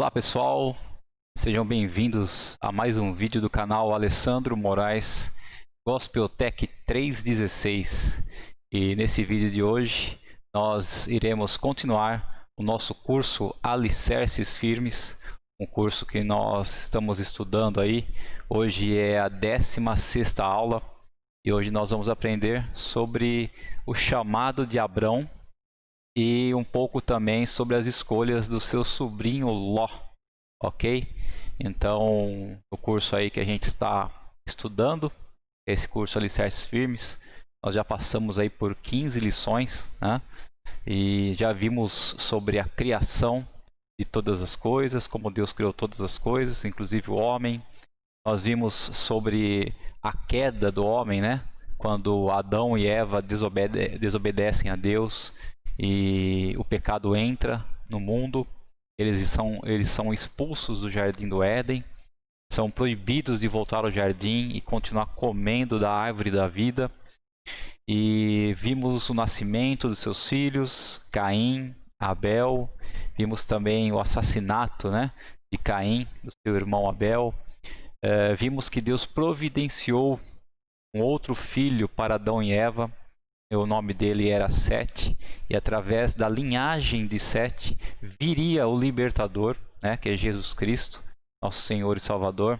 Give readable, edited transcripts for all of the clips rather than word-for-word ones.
Olá pessoal, sejam bem-vindos a mais um vídeo do canal Alessandro Moraes Gospeltech 316. E nesse vídeo de hoje nós iremos continuar o nosso curso Alicerces Firmes, um curso que nós estamos estudando aí. Hoje é a 16ª aula e hoje nós vamos aprender sobre o chamado de Abrão e um pouco também sobre as escolhas do seu sobrinho Ló, ok? Então, o curso aí que a gente está estudando, esse curso Alicerces Firmes, nós já passamos aí por 15 lições, né? E já vimos sobre a criação de todas as coisas, como Deus criou todas as coisas, inclusive o homem. Nós vimos sobre a queda do homem, né? Quando Adão e Eva desobedecem a Deus e o pecado entra no mundo, eles são expulsos do jardim do Éden, são proibidos de voltar ao jardim e continuar comendo da árvore da vida. E vimos o nascimento dos seus filhos, Caim, Abel. Vimos também o assassinato, né, de Caim, do seu irmão Abel. Vimos que Deus providenciou um outro filho para Adão e Eva. O nome dele era Sete, e através da linhagem de Sete viria o libertador, né, que é Jesus Cristo, nosso Senhor e Salvador.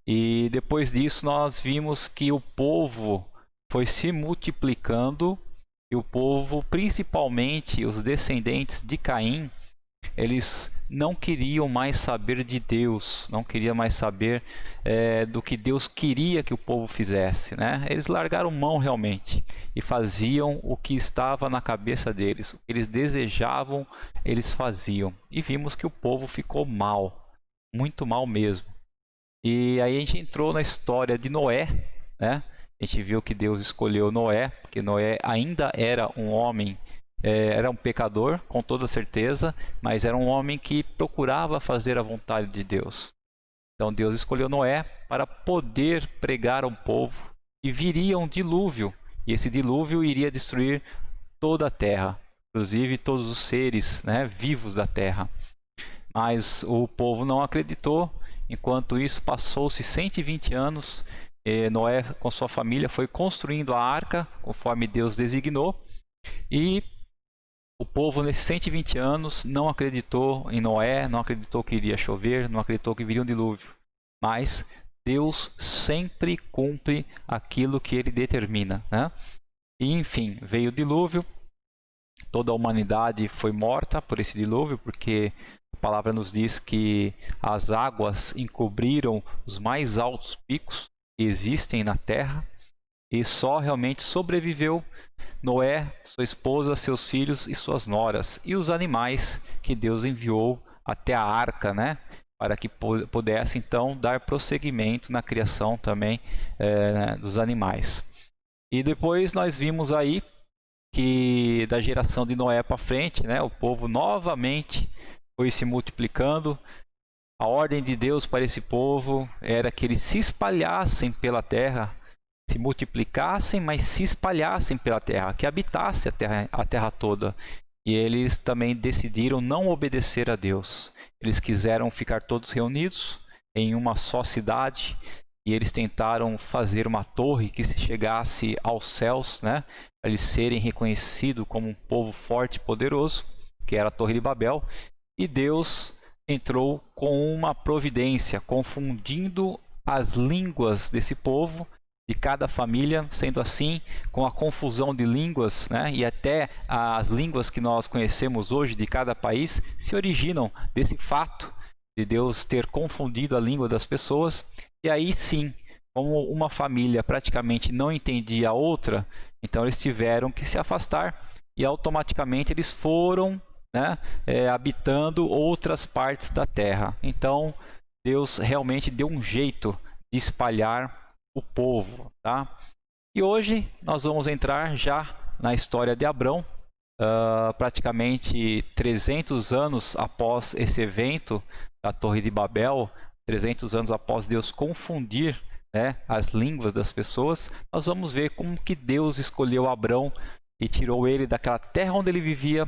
E depois disso nós vimos que o povo foi se multiplicando, e o povo, principalmente os descendentes de Caim, eles não queriam mais saber de Deus, não queriam mais saber do que Deus queria que o povo fizesse, né? Eles largaram mão realmente e faziam o que estava na cabeça deles, o que eles desejavam, eles faziam. E vimos que o povo ficou mal, muito mal mesmo. E aí a gente entrou na história de Noé, né? A gente viu que Deus escolheu Noé, porque Noé ainda era um homem, era um pecador, com toda certeza, mas era um homem que procurava fazer a vontade de Deus. Então Deus escolheu Noé para poder pregar ao povo, e viria um dilúvio, e esse dilúvio iria destruir toda a terra, inclusive todos os seres, né, vivos da terra. Mas o povo não acreditou. Enquanto isso, passou-se 120 anos, Noé com sua família foi construindo a arca conforme Deus designou, e o povo nesses 120 anos não acreditou em Noé, não acreditou que iria chover, não acreditou que viria um dilúvio. Mas Deus sempre cumpre aquilo que ele determina, né? E enfim, veio o dilúvio, toda a humanidade foi morta por esse dilúvio, porque a palavra nos diz que as águas encobriram os mais altos picos que existem na terra, e só realmente sobreviveu Noé, sua esposa, seus filhos e suas noras, e os animais que Deus enviou até a arca, né, para que pudesse então dar prosseguimento na criação também dos animais. E depois nós vimos aí que da geração de Noé para frente, né, o povo novamente foi se multiplicando. A ordem de Deus para esse povo era que eles se espalhassem pela terra, se multiplicassem, mas se espalhassem pela terra, que habitasse a terra toda. E eles também decidiram não obedecer a Deus. Eles quiseram ficar todos reunidos em uma só cidade, e eles tentaram fazer uma torre que se chegasse aos céus, né, para eles serem reconhecidos como um povo forte e poderoso, que era a Torre de Babel. E Deus entrou com uma providência, confundindo as línguas desse povo, de cada família. Sendo assim, com a confusão de línguas, né, e até as línguas que nós conhecemos hoje de cada país se originam desse fato de Deus ter confundido a língua das pessoas. E aí sim, como uma família praticamente não entendia a outra, então eles tiveram que se afastar, e automaticamente eles foram, né, habitando outras partes da terra. Então Deus realmente deu um jeito de espalhar o povo, tá? E hoje nós vamos entrar já na história de Abrão, praticamente 300 anos após esse evento da Torre de Babel, 300 anos após Deus confundir, né, as línguas das pessoas. Nós vamos ver como que Deus escolheu Abrão e tirou ele daquela terra onde ele vivia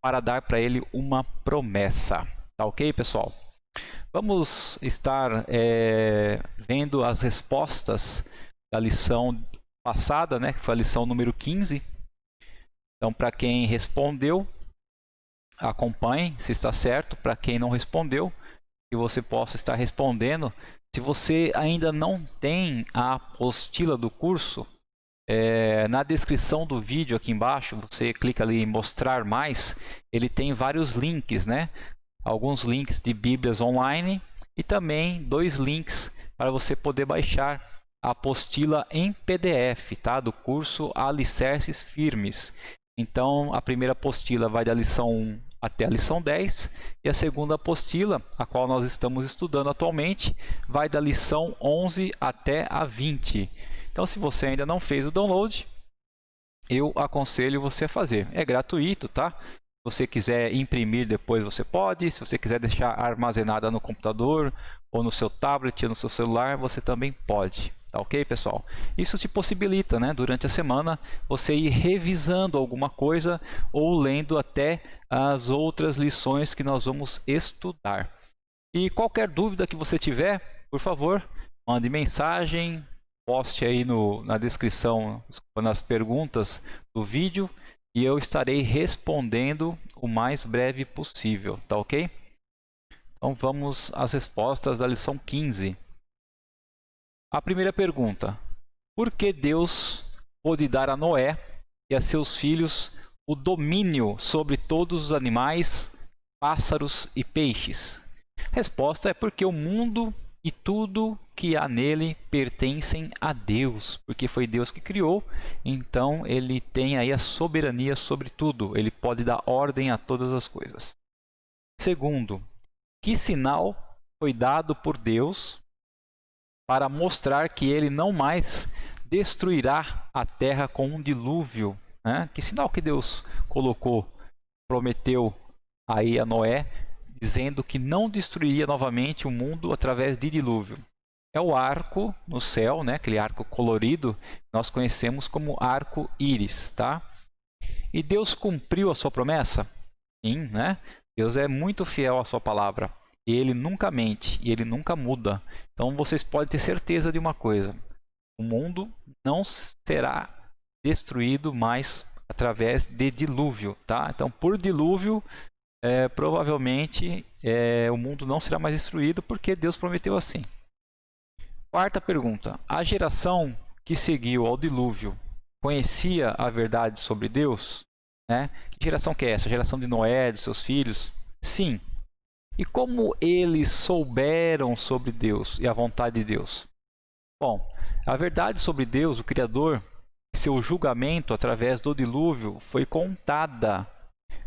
para dar para ele uma promessa, Tá ok, pessoal? Vamos estar vendo as respostas da lição passada, né, que foi a lição número 15. Então, para quem respondeu, acompanhe se está certo. Para quem não respondeu, que você possa estar respondendo. Se você ainda não tem a apostila do curso, na descrição do vídeo aqui embaixo, você clica ali em mostrar mais, ele tem vários links, né? Alguns links de Bíblias online e também 2 links para você poder baixar a apostila em PDF, tá? Do curso Alicerces Firmes. Então, a primeira apostila vai da lição 1 até a lição 10 e a segunda apostila, a qual nós estamos estudando atualmente, vai da lição 11 até a 20. Então, se você ainda não fez o download, eu aconselho você a fazer. É gratuito, tá? Se você quiser imprimir depois, você pode. Se você quiser deixar armazenada no computador, ou no seu tablet, ou no seu celular, você também pode. Tá ok, pessoal? Isso te possibilita, né, durante a semana, você ir revisando alguma coisa ou lendo até as outras lições que nós vamos estudar. E qualquer dúvida que você tiver, por favor, mande mensagem, poste aí na descrição, nas perguntas do vídeo, e eu estarei respondendo o mais breve possível, tá ok? Então vamos às respostas da lição 15. A primeira pergunta: por que Deus pôde dar a Noé e a seus filhos o domínio sobre todos os animais, pássaros e peixes? Resposta é porque o mundo e tudo que há nele pertencem a Deus, porque foi Deus que criou, então ele tem aí a soberania sobre tudo, ele pode dar ordem a todas as coisas. Segundo, que sinal foi dado por Deus para mostrar que ele não mais destruirá a terra com um dilúvio, né? Que sinal que Deus colocou, prometeu aí a Noé, dizendo que não destruiria novamente o mundo através de dilúvio? É o arco no céu, né? Aquele arco colorido, nós conhecemos como arco-íris, tá? E Deus cumpriu a sua promessa? Sim, né? Deus é muito fiel à sua palavra. Ele nunca mente e ele nunca muda. Então vocês podem ter certeza de uma coisa: o mundo não será destruído mais através de dilúvio, tá? Então, por dilúvio, provavelmente o mundo não será mais destruído, porque Deus prometeu assim. Quarta pergunta: a geração que seguiu ao dilúvio conhecia a verdade sobre Deus? Né? Que geração que é essa? A geração de Noé, de seus filhos? Sim. E como eles souberam sobre Deus e a vontade de Deus? Bom, a verdade sobre Deus, o Criador, seu julgamento através do dilúvio foi contada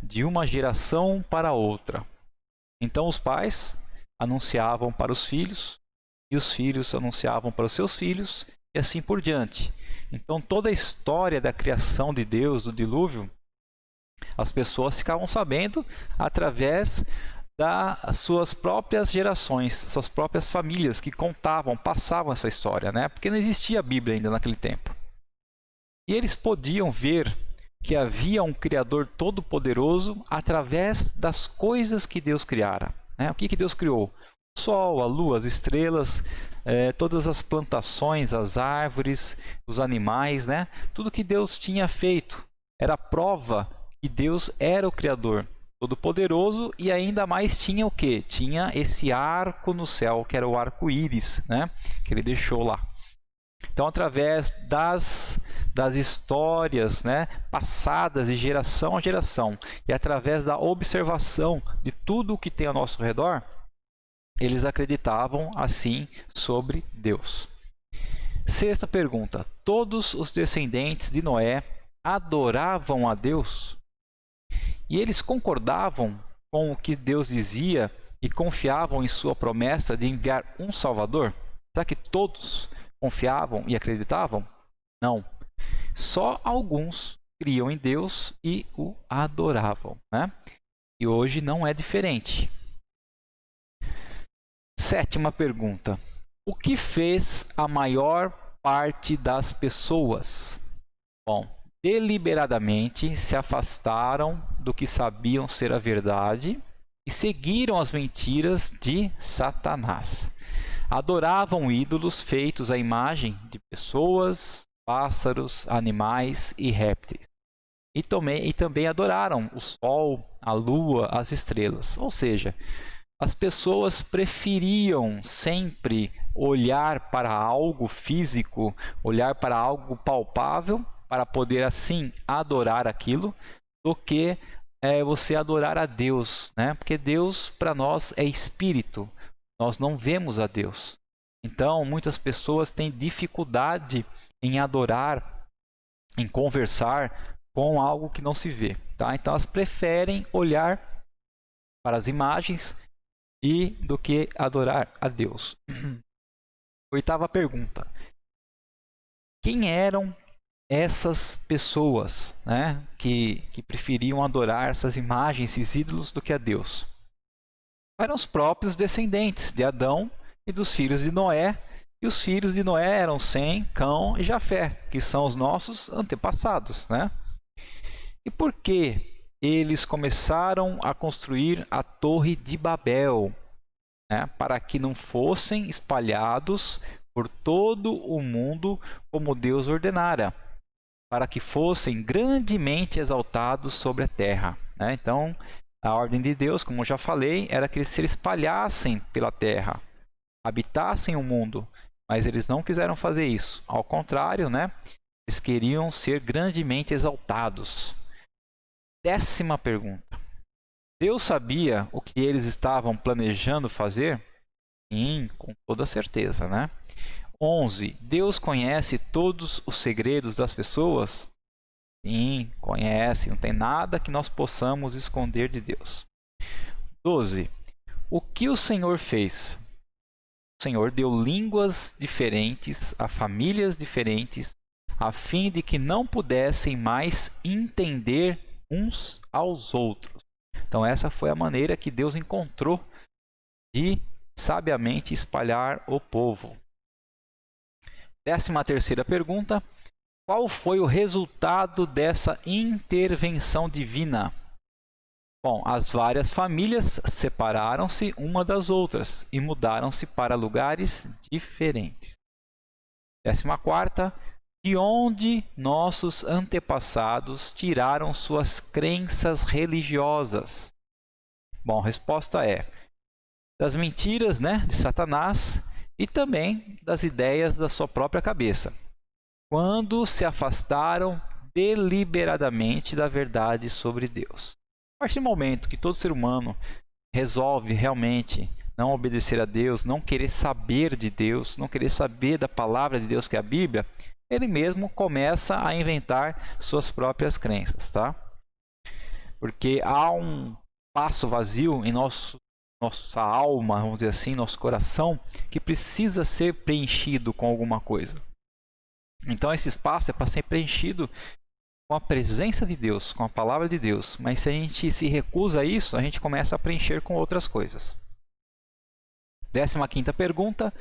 de uma geração para outra. Então os pais anunciavam para os filhos, e os filhos anunciavam para os seus filhos, e assim por diante. Então toda a história da criação de Deus, do dilúvio, as pessoas ficavam sabendo através das suas próprias gerações, suas próprias famílias que contavam, passavam essa história, né? Porque não existia a Bíblia ainda naquele tempo. E eles podiam ver que havia um Criador todo-poderoso através das coisas que Deus criara. Né? O que Deus criou? O sol, a lua, as estrelas, todas as plantações, as árvores, os animais, né? Tudo que Deus tinha feito era prova que Deus era o Criador todo-poderoso, e ainda mais tinha o quê? Tinha esse arco no céu, que era o arco-íris, né? Que ele deixou lá. Então, através das histórias, né, passadas de geração a geração, e através da observação de tudo o que tem ao nosso redor, eles acreditavam assim sobre Deus. Sexta pergunta: todos os descendentes de Noé adoravam a Deus? E eles concordavam com o que Deus dizia e confiavam em sua promessa de enviar um Salvador? Será que todos confiavam e acreditavam? Não. Só alguns criam em Deus e o adoravam, né? E hoje não é diferente. Sétima pergunta: o que fez a maior parte das pessoas? Bom, deliberadamente se afastaram do que sabiam ser a verdade e seguiram as mentiras de Satanás. Adoravam ídolos feitos à imagem de pessoas, pássaros, animais e répteis. E também adoraram o sol, a lua, as estrelas. Ou seja, as pessoas preferiam sempre olhar para algo físico, olhar para algo palpável, para poder assim adorar aquilo, do que você adorar a Deus, né? Porque Deus para nós é espírito, nós não vemos a Deus. Então, muitas pessoas têm dificuldade em adorar, em conversar com algo que não se vê, tá? Então, elas preferem olhar para as imagens do que adorar a Deus. Oitava pergunta: quem eram essas pessoas, né, que preferiam adorar essas imagens, esses ídolos, do que a Deus? Eram os próprios descendentes de Adão e dos filhos de Noé. E os filhos de Noé eram Sem, Cão e Jafé, que são os nossos antepassados, né? E por que eles começaram a construir a Torre de Babel? Né? Para que não fossem espalhados por todo o mundo como Deus ordenara, para que fossem grandemente exaltados sobre a terra. Né? Então, a ordem de Deus, como eu já falei, era que eles se espalhassem pela terra, habitassem o mundo, mas eles não quiseram fazer isso. Ao contrário, né? Eles queriam ser grandemente exaltados. 10ª pergunta: Deus sabia o que eles estavam planejando fazer? Sim, com toda certeza, né? 11. Deus conhece todos os segredos das pessoas? Sim, conhece. Não tem nada que nós possamos esconder de Deus. 12. O que o Senhor fez? O Senhor deu línguas diferentes a famílias diferentes, a fim de que não pudessem mais entender uns aos outros. Então essa foi a maneira que Deus encontrou de sabiamente espalhar o povo. 13ª pergunta: qual foi o resultado dessa intervenção divina? Bom, as várias famílias separaram-se uma das outras e mudaram-se para lugares diferentes. 14ª: de onde nossos antepassados tiraram suas crenças religiosas? Bom, a resposta é das mentiras, né, de Satanás e também das ideias da sua própria cabeça, quando se afastaram deliberadamente da verdade sobre Deus. A partir do momento que todo ser humano resolve realmente não obedecer a Deus, não querer saber de Deus, não querer saber da palavra de Deus, que é a Bíblia, ele mesmo começa a inventar suas próprias crenças, tá? Porque há um espaço vazio em nossa alma, vamos dizer assim, nosso coração, que precisa ser preenchido com alguma coisa. Então esse espaço é para ser preenchido com a presença de Deus, com a palavra de Deus. Mas se a gente se recusa a isso, a gente começa a preencher com outras coisas. 15ª pergunta: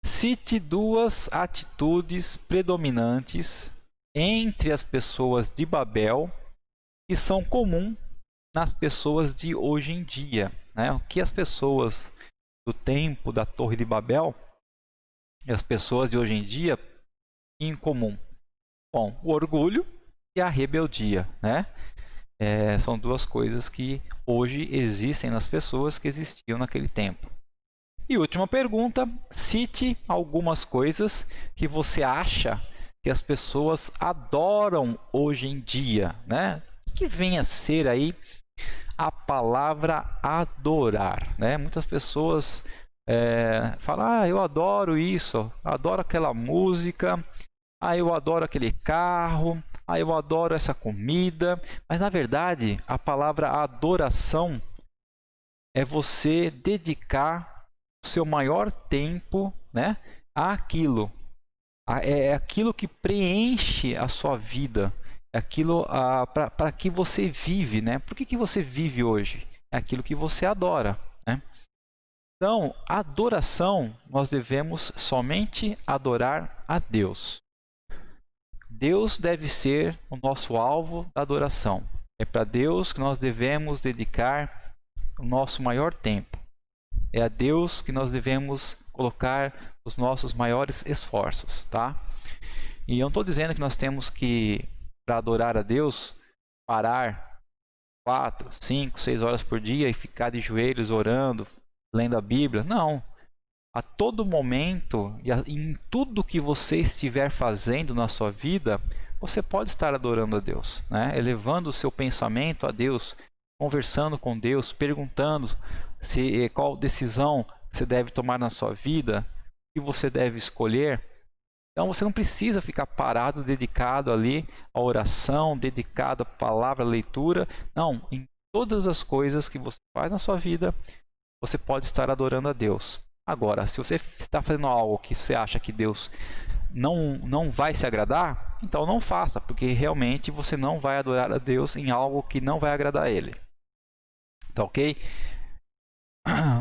cite 2 atitudes predominantes entre as pessoas de Babel que são comuns nas pessoas de hoje em dia. Né? O que as pessoas do tempo da Torre de Babel e as pessoas de hoje em dia têm em comum? Bom, o orgulho e a rebeldia, né? São 2 coisas que hoje existem nas pessoas que existiam naquele tempo. E última pergunta: cite algumas coisas que você acha que as pessoas adoram hoje em dia, né? O que vem a ser aí a palavra adorar, né? Muitas pessoas falam: eu adoro isso, adoro aquela música, eu adoro aquele carro, eu adoro essa comida. Mas na verdade a palavra adoração é você dedicar o seu maior tempo, né, àquilo. É aquilo que preenche a sua vida, é aquilo para que você vive, né? Por que você vive hoje? É aquilo que você adora, né? Então, adoração, nós devemos somente adorar a Deus. Deus deve ser o nosso alvo da adoração. É para Deus que nós devemos dedicar o nosso maior tempo. É a Deus que nós devemos colocar os nossos maiores esforços, tá? E eu não estou dizendo que nós temos que, para adorar a Deus, parar 4, 5, 6 horas por dia e ficar de joelhos orando, lendo a Bíblia. Não. A todo momento e em tudo que você estiver fazendo na sua vida, você pode estar adorando a Deus, né? Elevando o seu pensamento a Deus, conversando com Deus, perguntando qual decisão você deve tomar na sua vida, o que você deve escolher. Então você não precisa ficar parado, dedicado ali à oração, dedicado à palavra, à leitura. Não, em todas as coisas que você faz na sua vida, você pode estar adorando a Deus. Agora, se você está fazendo algo que você acha que Deus não vai se agradar, então não faça, porque realmente você não vai adorar a Deus em algo que não vai agradar a Ele. Tá ok?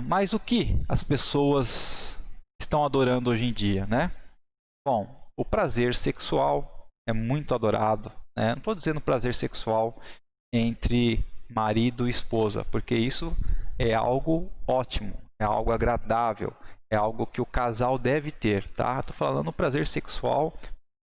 Mas o que as pessoas estão adorando hoje em dia, né? Bom, o prazer sexual é muito adorado, né? Não estou dizendo prazer sexual entre marido e esposa, porque isso é algo ótimo, é algo agradável, é algo que o casal deve ter, tá? Estou falando prazer sexual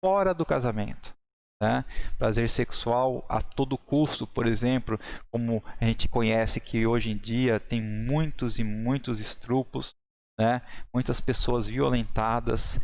fora do casamento, né? Prazer sexual a todo custo, por exemplo, como a gente conhece que hoje em dia tem muitos e muitos estrupos, né? Muitas pessoas violentadas,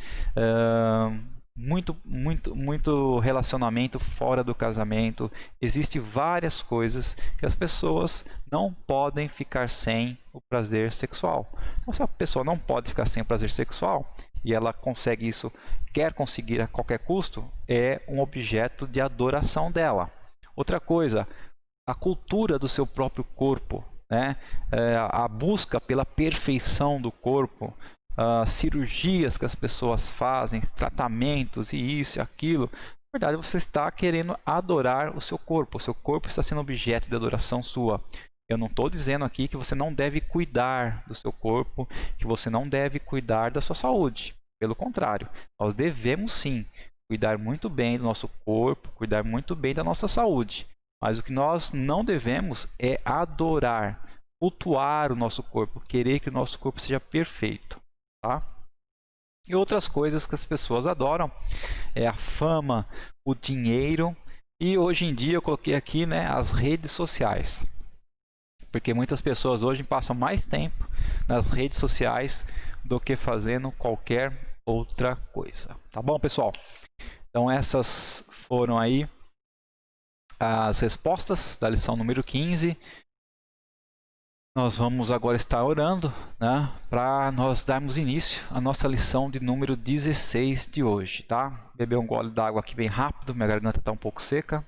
muito relacionamento fora do casamento. Existem várias coisas que as pessoas não podem ficar sem o prazer sexual. Então, se a pessoa não pode ficar sem o prazer sexual e ela consegue isso, quer conseguir a qualquer custo, é um objeto de adoração dela. Outra coisa, a cultura do seu próprio corpo, né? A busca pela perfeição do corpo, cirurgias que as pessoas fazem, tratamentos e isso e aquilo. Na verdade, você está querendo adorar o seu corpo está sendo objeto de adoração sua. Eu não estou dizendo aqui que você não deve cuidar do seu corpo, que você não deve cuidar da sua saúde. Pelo contrário, nós devemos sim cuidar muito bem do nosso corpo, cuidar muito bem da nossa saúde. Mas o que nós não devemos é adorar, cultuar o nosso corpo, querer que o nosso corpo seja perfeito. Tá? E outras coisas que as pessoas adoram é a fama, o dinheiro e hoje em dia eu coloquei aqui, né, as redes sociais. Porque muitas pessoas hoje passam mais tempo nas redes sociais do que fazendo qualquer outra coisa. Tá bom, pessoal? Então essas foram aí as respostas da lição número 15. Nós vamos agora estar orando, né, para nós darmos início à nossa lição de número 16 de hoje, tá? Beber um gole d'água aqui bem rápido, minha garganta está um pouco seca.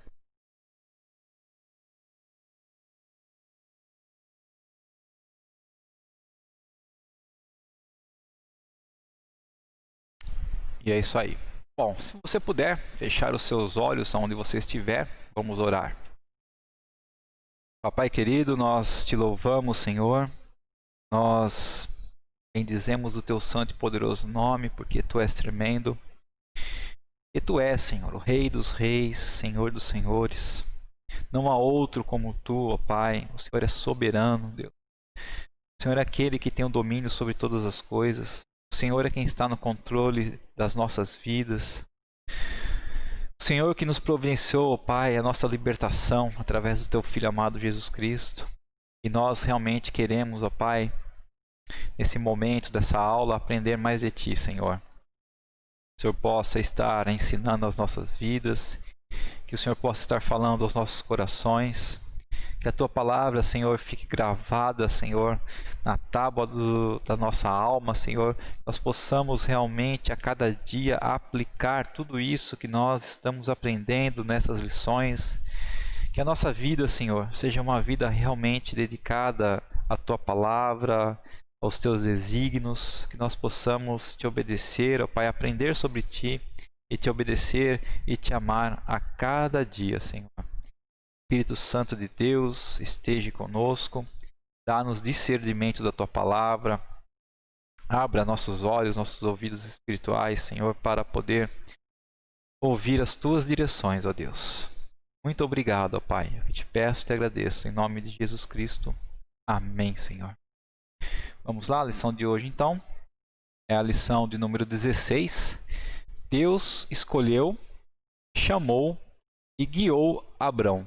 E é isso aí. Bom, se você puder fechar os seus olhos onde você estiver, vamos orar. Papai querido, nós te louvamos, Senhor. Nós bendizemos o teu santo e poderoso nome, porque tu és tremendo. E tu és, Senhor, o Rei dos reis, Senhor dos senhores. Não há outro como tu, ó Pai. O Senhor é soberano, Deus. O Senhor é aquele que tem o domínio sobre todas as coisas. O Senhor é quem está no controle das nossas vidas. O Senhor que nos providenciou, ó Pai, a nossa libertação através do teu Filho amado Jesus Cristo. E nós realmente queremos, ó Pai, nesse momento dessa aula, aprender mais de Ti, Senhor. Que o Senhor possa estar ensinando as nossas vidas, que o Senhor possa estar falando aos nossos corações, que a Tua palavra, Senhor, fique gravada, Senhor, na tábua da nossa alma, Senhor, que nós possamos realmente a cada dia aplicar tudo isso que nós estamos aprendendo nessas lições, que a nossa vida, Senhor, seja uma vida realmente dedicada à Tua palavra, aos Teus desígnios, que nós possamos Te obedecer, ó Pai, aprender sobre Ti e Te obedecer e Te amar a cada dia, Senhor. Espírito Santo de Deus, esteja conosco, dá-nos discernimento da Tua palavra, abra nossos olhos, nossos ouvidos espirituais, Senhor, para poder ouvir as Tuas direções, ó Deus. Muito obrigado, ó Pai. Eu te peço e te agradeço, em nome de Jesus Cristo. Amém, Senhor. Vamos lá, a lição de hoje então é a lição de número 16. Deus escolheu, chamou e guiou Abrão.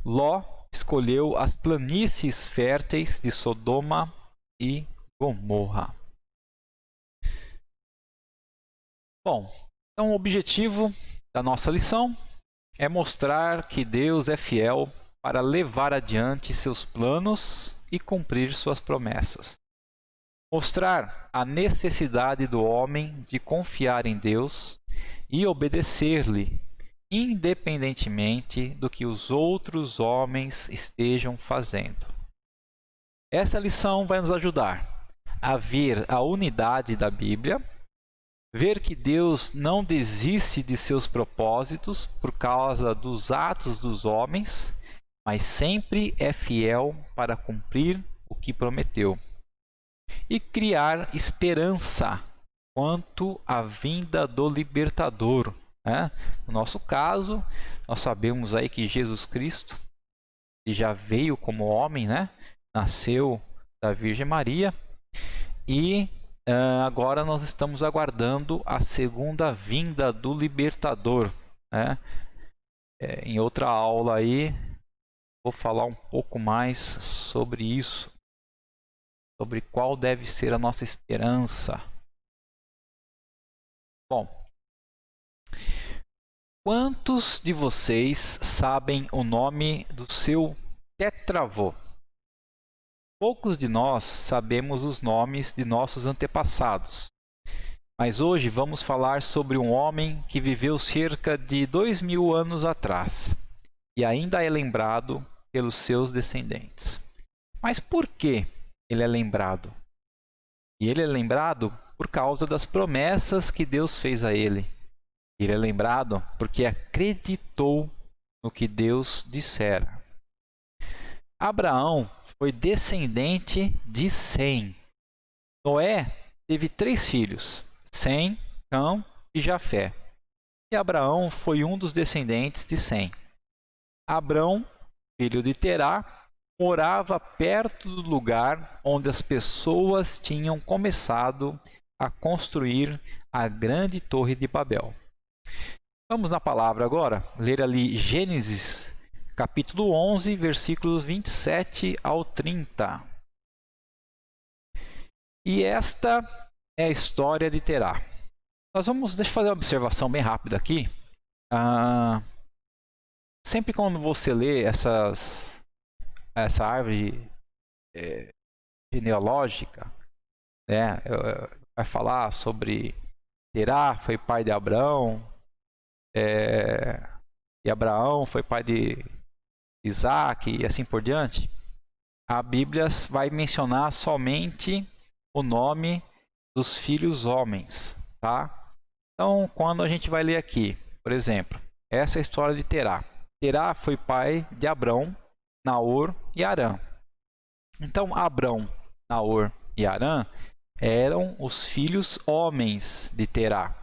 Ló escolheu as planícies férteis de Sodoma e Gomorra. Bom, então o objetivo da nossa lição é mostrar que Deus é fiel para levar adiante seus planos e cumprir suas promessas. Mostrar a necessidade do homem de confiar em Deus e obedecer-lhe, independentemente do que os outros homens estejam fazendo. Essa lição vai nos ajudar a ver a unidade da Bíblia, ver que Deus não desiste de seus propósitos por causa dos atos dos homens, mas sempre é fiel para cumprir o que prometeu. E criar esperança quanto à vinda do libertador. No nosso caso, nós sabemos aí que Jesus Cristo ele já veio como homem, nasceu da Virgem Maria e agora nós estamos aguardando a segunda vinda do libertador. Em outra aula aí vou falar um pouco mais sobre isso, sobre qual deve ser a nossa esperança. Bom, quantos de vocês sabem o nome do seu tetravô? Poucos de nós sabemos os nomes de nossos antepassados. Mas hoje vamos falar sobre um homem que viveu cerca de 2000 anos atrás e ainda é lembrado pelos seus descendentes. Mas por que ele é lembrado? E ele é lembrado por causa das promessas que Deus fez a ele. Ele é lembrado porque acreditou no que Deus dissera. Abraão foi descendente de Sem. Noé teve 3 filhos, Sem, Cão e Jafé. E Abraão foi um dos descendentes de Sem. Abrão, filho de Terá, morava perto do lugar onde as pessoas tinham começado a construir a grande torre de Babel. Vamos na palavra agora, ler ali Gênesis, capítulo 11, versículos 27 ao 30. E esta é a história de Terá. Deixa eu fazer uma observação bem rápida aqui. Sempre quando você lê essa árvore genealógica, vai falar sobre Terá foi pai de Abrão, e Abraão foi pai de Isaac e assim por diante. A Bíblia vai mencionar somente o nome dos filhos homens, tá? Então, quando a gente vai ler aqui, por exemplo, essa é a história de Terá. Terá foi pai de Abrão, Naor e Harã. Então, Abrão, Naor e Harã eram os filhos homens de Terá.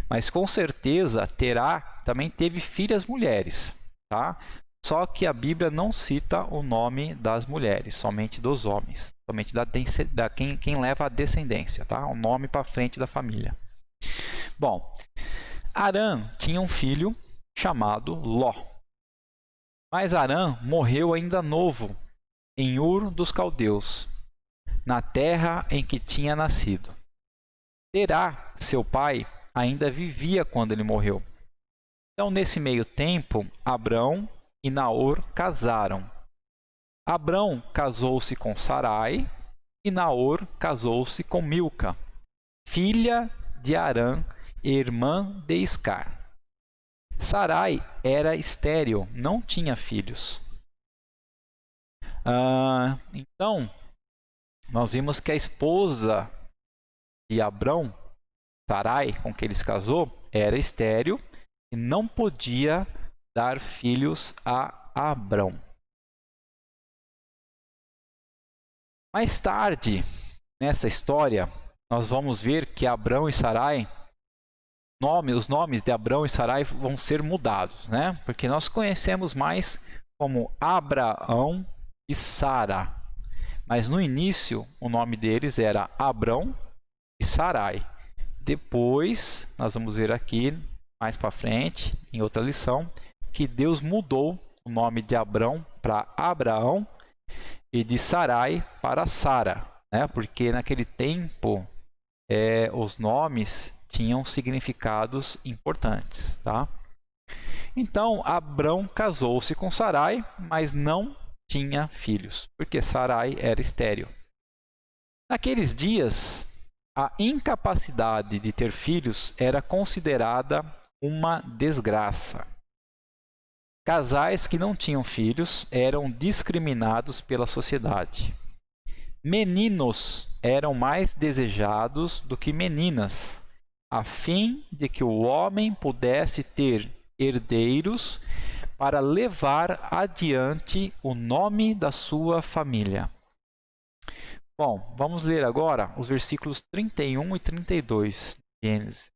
Mas com certeza Terá também teve filhas mulheres, tá? Só que a Bíblia não cita o nome das mulheres, somente dos homens, somente quem leva a descendência, tá? O nome para frente da família. Bom, Harã tinha um filho chamado Ló. Mas Harã morreu ainda novo em Ur dos Caldeus, na terra em que tinha nascido. Terá, seu pai, ainda vivia quando ele morreu. Então, nesse meio tempo, Abrão e Naor casaram. Abrão casou-se com Sarai e Naor casou-se com Milca, filha de Harã, irmã de Iscar. Sarai era estéril, não tinha filhos. Então, nós vimos que a esposa de Abrão, Sarai, com quem ele se casou, era estéril e não podia dar filhos a Abrão. Mais tarde, nessa história, nós vamos ver que Abrão e Sarai, os nomes de Abrão e Sarai vão ser mudados, porque nós conhecemos mais como Abraão e Sara. Mas no início, o nome deles era Abrão e Sarai. Depois, nós vamos ver aqui, mais para frente, em outra lição, que Deus mudou o nome de Abrão para Abraão e de Sarai para Sara, né? Porque naquele tempo os nomes tinham significados importantes, tá? Então, Abrão casou-se com Sarai, mas não tinha filhos, porque Sarai era estéril. Naqueles dias, a incapacidade de ter filhos era considerada uma desgraça. Casais que não tinham filhos eram discriminados pela sociedade. Meninos eram mais desejados do que meninas, a fim de que o homem pudesse ter herdeiros para levar adiante o nome da sua família. Bom, vamos ler agora os versículos 31 e 32 de Gênesis.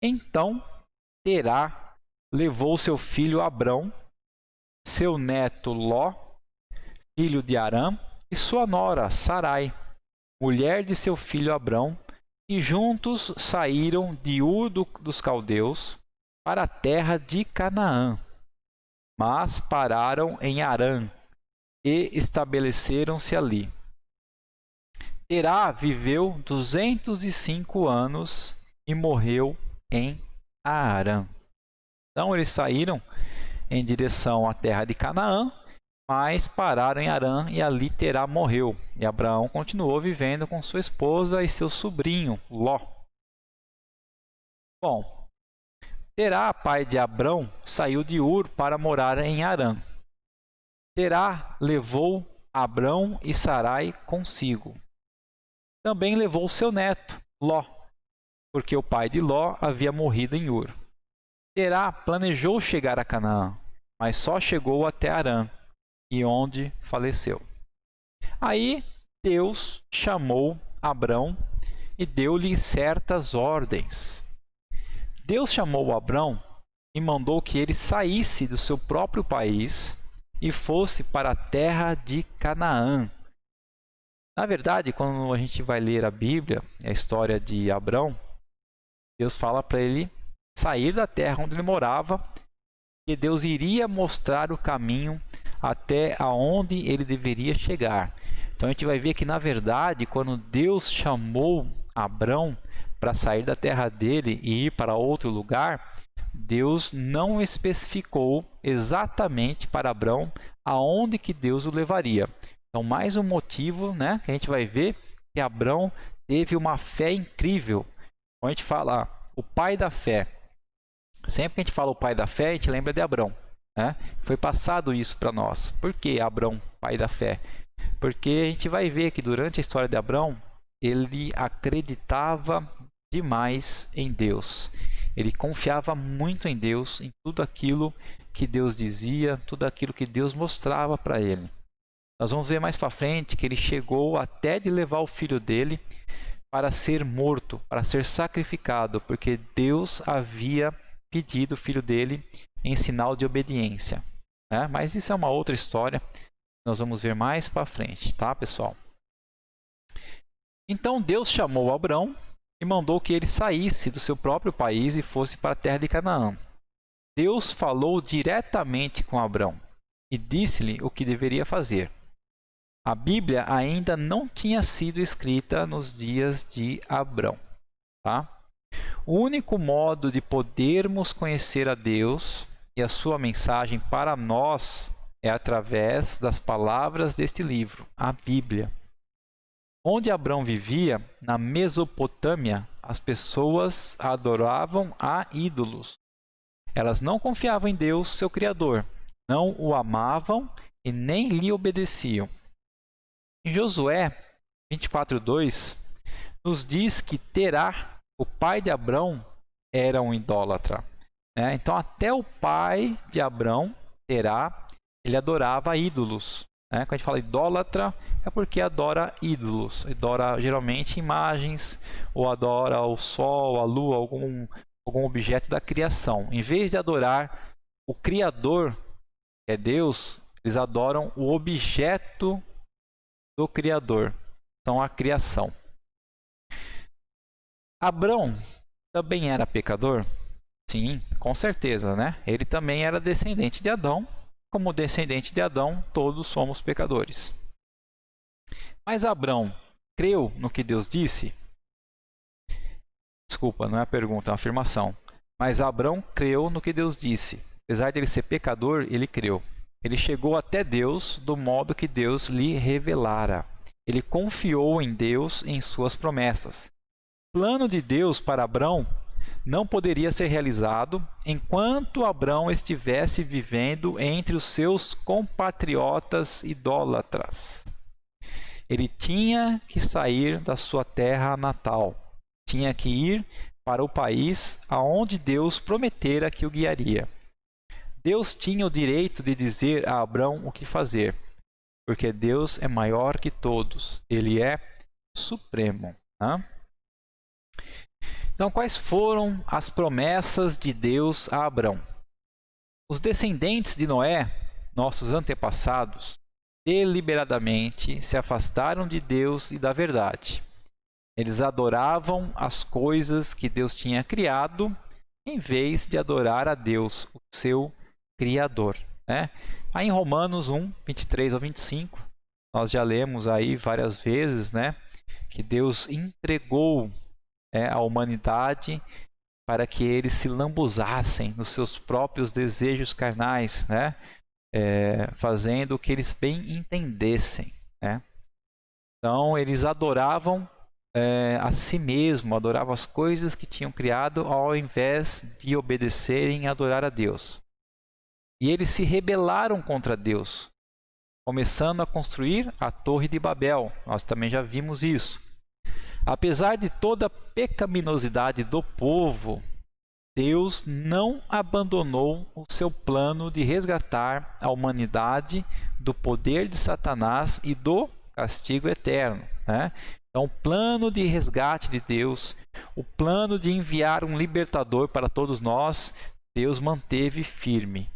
Então Terá levou seu filho Abrão, seu neto Ló, filho de Harã, e sua nora Sarai, mulher de seu filho Abrão, e juntos saíram de Ur dos Caldeus para a terra de Canaã, mas pararam em Harã e estabeleceram-se ali. Terá viveu 205 anos e morreu em Harã. Então eles saíram em direção à terra de Canaã, mas pararam em Harã e ali Terá morreu. E Abraão continuou vivendo com sua esposa e seu sobrinho Ló. Bom, Terá, pai de Abrão, saiu de Ur para morar em Harã. Terá levou Abrão e Sarai consigo. Também levou seu neto, Ló, porque o pai de Ló havia morrido em Ur. Terá planejou chegar a Canaã, mas só chegou até Harã, e onde faleceu. Aí Deus chamou Abrão e deu-lhe certas ordens. Deus chamou Abrão e mandou que ele saísse do seu próprio país e fosse para a terra de Canaã. Na verdade, quando a gente vai ler a Bíblia, a história de Abrão, Deus fala para ele sair da terra onde ele morava, que Deus iria mostrar o caminho até aonde ele deveria chegar. Então a gente vai ver que, na verdade, quando Deus chamou Abrão para sair da terra dele e ir para outro lugar, Deus não especificou exatamente para Abrão aonde que Deus o levaria. Então, mais um motivo, né, que a gente vai ver que Abrão teve uma fé incrível. Quando a gente fala o pai da fé, sempre que a gente fala o pai da fé, a gente lembra de Abrão, né? Foi passado isso para nós. Por que Abrão, pai da fé? Porque a gente vai ver que durante a história de Abrão, ele acreditava demais em Deus. Ele confiava muito em Deus, em tudo aquilo que Deus dizia, tudo aquilo que Deus mostrava para ele. Nós vamos ver mais para frente que ele chegou até de levar o filho dele para ser morto, para ser sacrificado, porque Deus havia pedido o filho dele em sinal de obediência, né? Mas isso é uma outra história, nós vamos ver mais para frente, tá, pessoal? Então Deus chamou Abrão e mandou que ele saísse do seu próprio país e fosse para a terra de Canaã. Deus falou diretamente com Abrão e disse-lhe o que deveria fazer. A Bíblia ainda não tinha sido escrita nos dias de Abrão, tá? O único modo de podermos conhecer a Deus e a sua mensagem para nós é através das palavras deste livro, a Bíblia. Onde Abrão vivia, na Mesopotâmia, as pessoas adoravam a ídolos. Elas não confiavam em Deus, seu Criador, não o amavam e nem lhe obedeciam. Em Josué 24:2, nos diz que Terá, o pai de Abrão, era um idólatra. Então, até o pai de Abrão, Terá, ele adorava ídolos. Quando a gente fala idólatra, é porque adora ídolos. Adora geralmente imagens, ou adora o sol, a lua, algum objeto da criação. Em vez de adorar o Criador, que é Deus, eles adoram o objeto do Criador. Então, a criação. Abrão também era pecador? Sim, com certeza, né? Ele também era descendente de Adão. Como descendente de Adão, todos somos pecadores. Mas Abrão creu no que Deus disse? Desculpa, não é a pergunta, é uma afirmação. Mas Abrão creu no que Deus disse. Apesar de ele ser pecador, ele creu. Ele chegou até Deus do modo que Deus lhe revelara. Ele confiou em Deus em suas promessas. O plano de Deus para Abrão não poderia ser realizado enquanto Abrão estivesse vivendo entre os seus compatriotas idólatras. Ele tinha que sair da sua terra natal. Tinha que ir para o país aonde Deus prometera que o guiaria. Deus tinha o direito de dizer a Abrão o que fazer, porque Deus é maior que todos. Ele é supremo. Né? Então, quais foram as promessas de Deus a Abrão? Os descendentes de Noé, nossos antepassados, deliberadamente se afastaram de Deus e da verdade. Eles adoravam as coisas que Deus tinha criado, em vez de adorar a Deus, o seu Criador. Né? Aí em Romanos 1, 23 ao 25, nós já lemos aí várias vezes, né, que Deus entregou a humanidade para que eles se lambuzassem nos seus próprios desejos carnais, né? Fazendo o que eles bem entendessem. Né? Então, eles adoravam a si mesmo, adoravam as coisas que tinham criado ao invés de obedecerem e adorar a Deus. E eles se rebelaram contra Deus, começando a construir a Torre de Babel. Nós também já vimos isso. Apesar de toda a pecaminosidade do povo, Deus não abandonou o seu plano de resgatar a humanidade do poder de Satanás e do castigo eterno. Né? Então, o plano de resgate de Deus, o plano de enviar um libertador para todos nós, Deus manteve firme.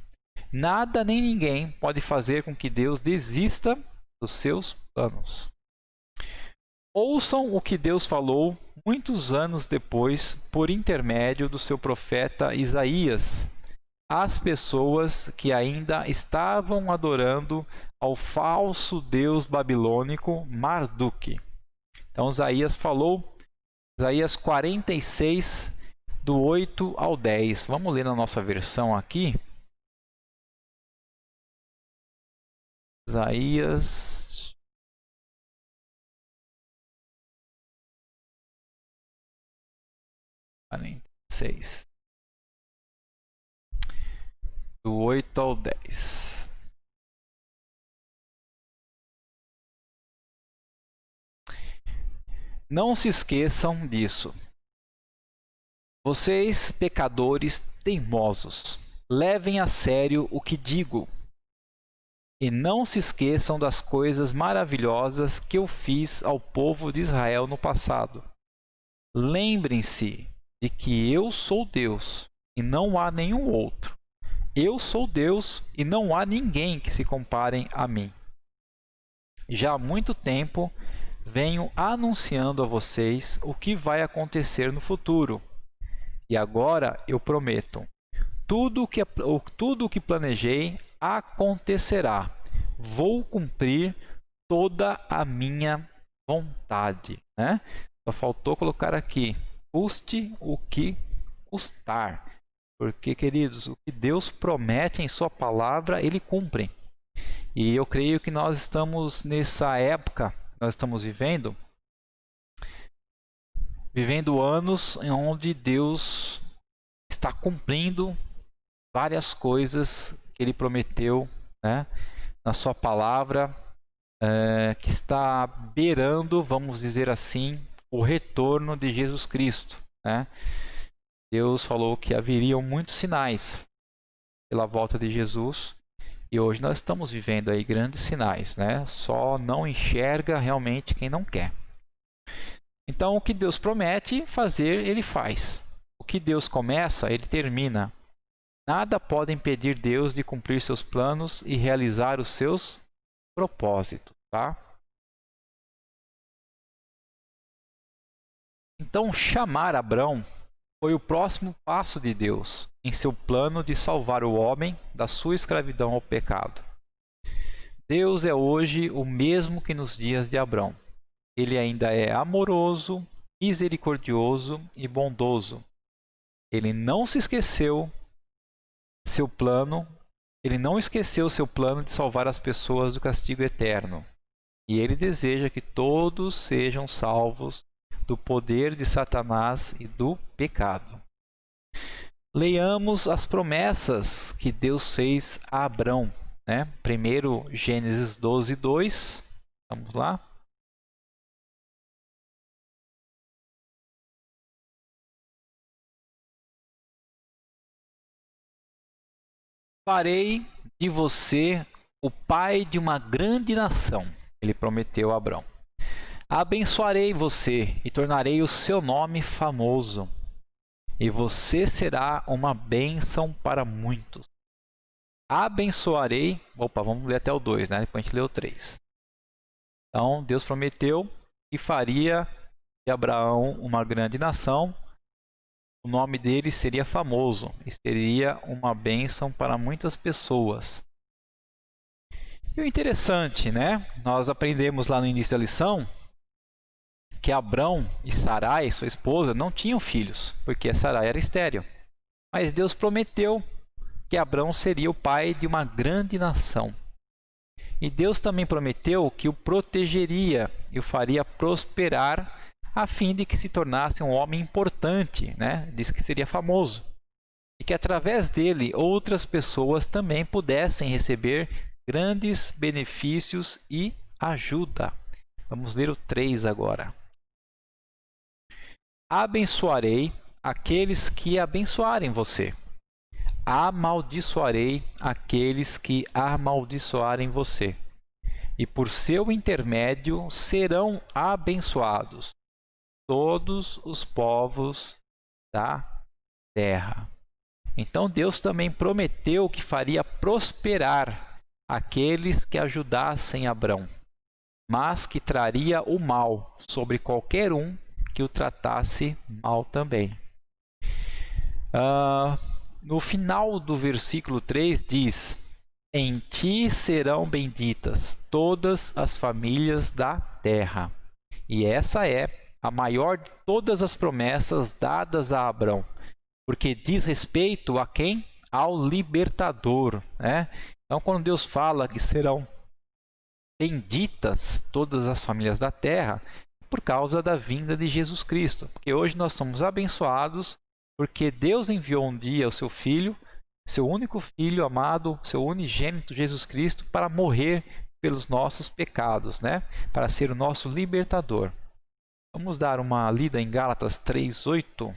Nada nem ninguém pode fazer com que Deus desista dos seus planos. Ouçam o que Deus falou muitos anos depois, por intermédio do seu profeta Isaías, às pessoas que ainda estavam adorando ao falso deus babilônico Marduk. Então, Isaías falou, Isaías 46, do 8 ao 10. Vamos ler na nossa versão aqui. Isaías 46, do 8 ao 10. Não se esqueçam disso. Vocês, pecadores teimosos, levem a sério o que digo. E não se esqueçam das coisas maravilhosas que eu fiz ao povo de Israel no passado. Lembrem-se de que eu sou Deus e não há nenhum outro. Eu sou Deus e não há ninguém que se compare a mim. Já há muito tempo venho anunciando a vocês o que vai acontecer no futuro. E agora eu prometo, tudo o que planejei acontecerá. Vou cumprir toda a minha vontade. Né? Só faltou colocar aqui, custe o que custar. Porque, queridos, o que Deus promete em sua palavra, Ele cumpre. E eu creio que nós estamos nessa época, nós estamos vivendo anos em onde Deus está cumprindo várias coisas que Ele prometeu, né, na sua palavra, que está beirando, vamos dizer assim, o retorno de Jesus Cristo. Né? Deus falou que haveriam muitos sinais pela volta de Jesus e hoje nós estamos vivendo aí grandes sinais, né? Só não enxerga realmente quem não quer. Então, o que Deus promete fazer, Ele faz. O que Deus começa, Ele termina. Nada pode impedir Deus de cumprir seus planos e realizar os seus propósitos, tá? Então, chamar Abrão foi o próximo passo de Deus em seu plano de salvar o homem da sua escravidão ao pecado. Deus é hoje o mesmo que nos dias de Abrão. Ele ainda é amoroso, misericordioso e bondoso. Ele não esqueceu seu plano de salvar as pessoas do castigo eterno. E ele deseja que todos sejam salvos do poder de Satanás e do pecado. Leiamos as promessas que Deus fez a Abrão, né? Primeiro, Gênesis 12, 2. Vamos lá. Farei de você o pai de uma grande nação, ele prometeu a Abrão. Abençoarei você e tornarei o seu nome famoso, e você será uma bênção para muitos. Abençoarei, vamos ler até o 2, né? Depois a gente lê o 3. Então, Deus prometeu que faria de Abraão uma grande nação. O nome dele seria famoso e seria uma bênção para muitas pessoas. E o interessante, né? Nós aprendemos lá no início da lição que Abrão e Sarai, sua esposa, não tinham filhos, porque Sarai era estéril. Mas Deus prometeu que Abrão seria o pai de uma grande nação. E Deus também prometeu que o protegeria e o faria prosperar a fim de que se tornasse um homem importante, né? Diz que seria famoso. E que através dele outras pessoas também pudessem receber grandes benefícios e ajuda. Vamos ler o 3 agora. Abençoarei aqueles que abençoarem você. Amaldiçoarei aqueles que amaldiçoarem você. E por seu intermédio serão abençoados todos os povos da terra. Então Deus também prometeu que faria prosperar aqueles que ajudassem Abrão, mas que traria o mal sobre qualquer um que o tratasse mal também. No final do versículo 3 diz: em ti serão benditas todas as famílias da terra. E essa é a maior de todas as promessas dadas a Abrão, porque diz respeito a quem? Ao libertador, né? Então, quando Deus fala que serão benditas todas as famílias da terra, por causa da vinda de Jesus Cristo, porque hoje nós somos abençoados porque Deus enviou um dia o seu Filho, seu único Filho amado, seu unigênito Jesus Cristo, para morrer pelos nossos pecados, né? Para ser o nosso libertador. Vamos dar uma lida em Gálatas 3:8.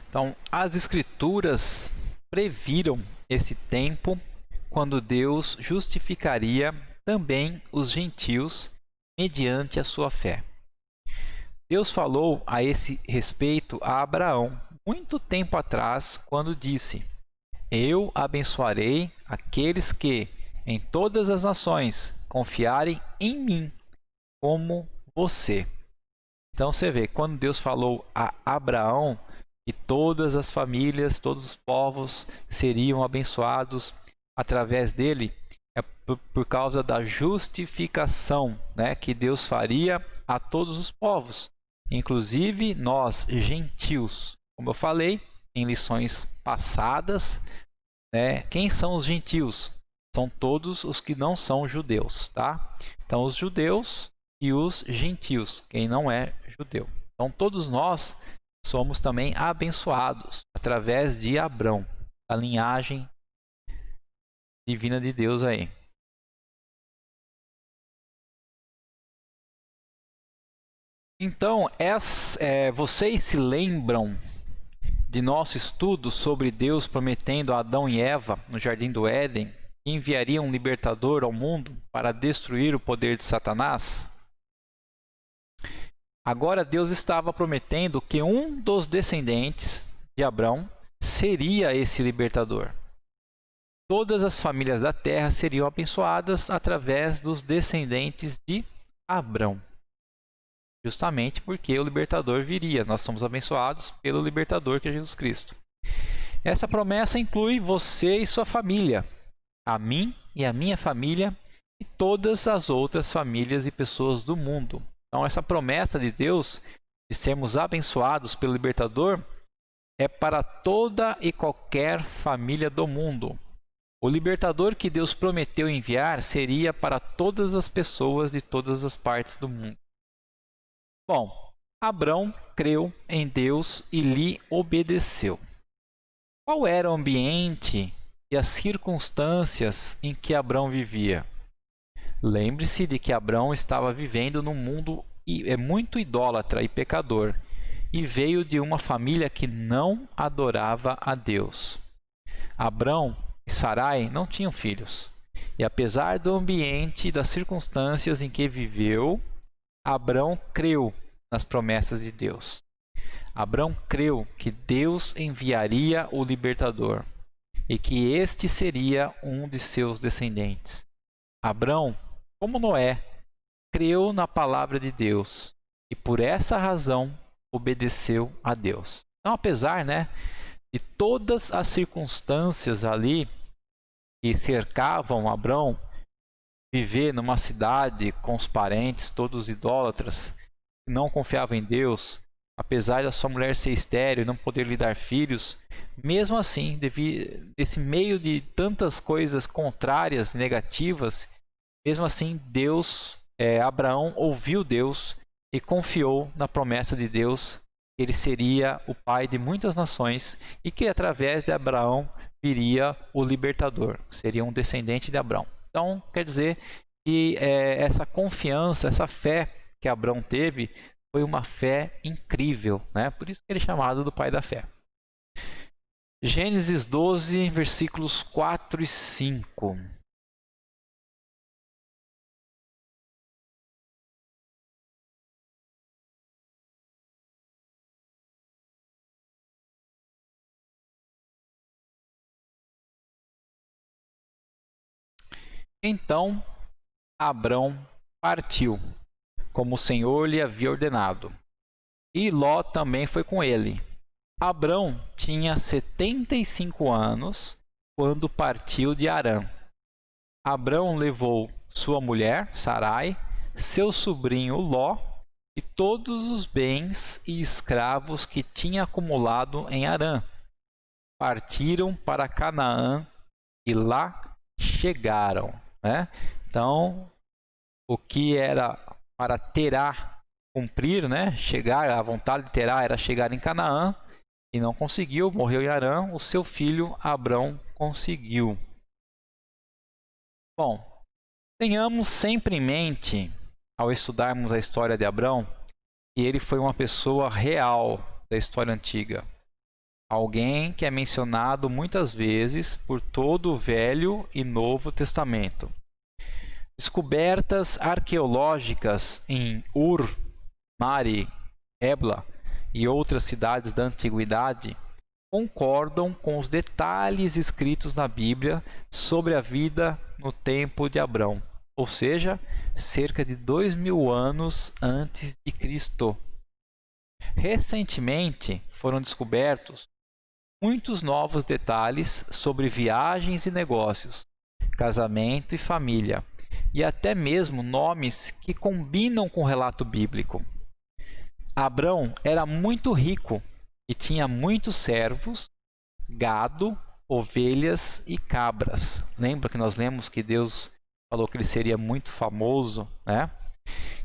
Então, as Escrituras previram esse tempo quando Deus justificaria também os gentios mediante a sua fé. Deus falou a esse respeito a Abraão muito tempo atrás, quando disse: eu abençoarei aqueles que em todas as nações confiarem em mim como você. Então você vê, quando Deus falou a Abraão que todas as famílias, todos os povos seriam abençoados através dele, é por causa da justificação, né, que Deus faria a todos os povos, inclusive nós, gentios. Como eu falei em lições passadas, né, quem são os gentios? São todos os que não são judeus, tá? Então, os judeus e os gentios, quem não é judeu. Então, todos nós somos também abençoados através de Abrão, a linhagem divina de Deus aí. Então, vocês se lembram de nosso estudo sobre Deus prometendo a Adão e Eva no Jardim do Éden que enviaria um libertador ao mundo para destruir o poder de Satanás? Agora Deus estava prometendo que um dos descendentes de Abrão seria esse libertador. Todas as famílias da terra seriam abençoadas através dos descendentes de Abrão. Justamente porque o libertador viria. Nós somos abençoados pelo libertador que é Jesus Cristo. Essa promessa inclui você e sua família, a mim e a minha família e todas as outras famílias e pessoas do mundo. Então essa promessa de Deus de sermos abençoados pelo libertador é para toda e qualquer família do mundo. O libertador que Deus prometeu enviar seria para todas as pessoas de todas as partes do mundo. Bom, Abrão creu em Deus e lhe obedeceu. Qual era o ambiente e as circunstâncias em que Abrão vivia? Lembre-se de que Abrão estava vivendo num mundo muito idólatra e pecador e veio de uma família que não adorava a Deus. Abrão e Sarai não tinham filhos. E apesar do ambiente e das circunstâncias em que viveu, Abrão creu nas promessas de Deus. Abrão creu que Deus enviaria o libertador e que este seria um de seus descendentes. Abrão, como Noé, creu na palavra de Deus e por essa razão obedeceu a Deus. Então, apesar, de todas as circunstâncias ali que cercavam Abrão, viver numa cidade com os parentes, todos idólatras, que não confiavam em Deus, apesar da sua mulher ser estéril e não poder lhe dar filhos, mesmo assim, desse meio de tantas coisas contrárias, negativas, mesmo assim, Abraão ouviu Deus e confiou na promessa de Deus que ele seria o pai de muitas nações e que através de Abraão viria o libertador, seria um descendente de Abraão. Então, quer dizer que essa confiança, essa fé que Abraão teve foi uma fé incrível, Por isso que ele é chamado do pai da fé. Gênesis 12, versículos 4 e 5. Então Abrão partiu, como o Senhor lhe havia ordenado, e Ló também foi com ele. Abrão tinha 75 anos quando partiu de Harã. Abrão levou sua mulher, Sarai, seu sobrinho Ló e todos os bens e escravos que tinha acumulado em Harã. Partiram para Canaã e lá chegaram. Então, o que era para Terá cumprir, chegar, a vontade de Terá era chegar em Canaã e não conseguiu, morreu em Harã, o seu filho Abrão conseguiu. Bom, tenhamos sempre em mente, ao estudarmos a história de Abrão, que ele foi uma pessoa real da história antiga. Alguém que é mencionado muitas vezes por todo o Velho e Novo Testamento. Descobertas arqueológicas em Ur, Mari, Ebla e outras cidades da antiguidade concordam com os detalhes escritos na Bíblia sobre a vida no tempo de Abrão, ou seja, cerca de 2000 anos antes de Cristo. Recentemente foram descobertos muitos novos detalhes sobre viagens e negócios, casamento e família, e até mesmo nomes que combinam com o relato bíblico. Abrão era muito rico e tinha muitos servos, gado, ovelhas e cabras. Lembra que nós lemos que Deus falou que ele seria muito famoso,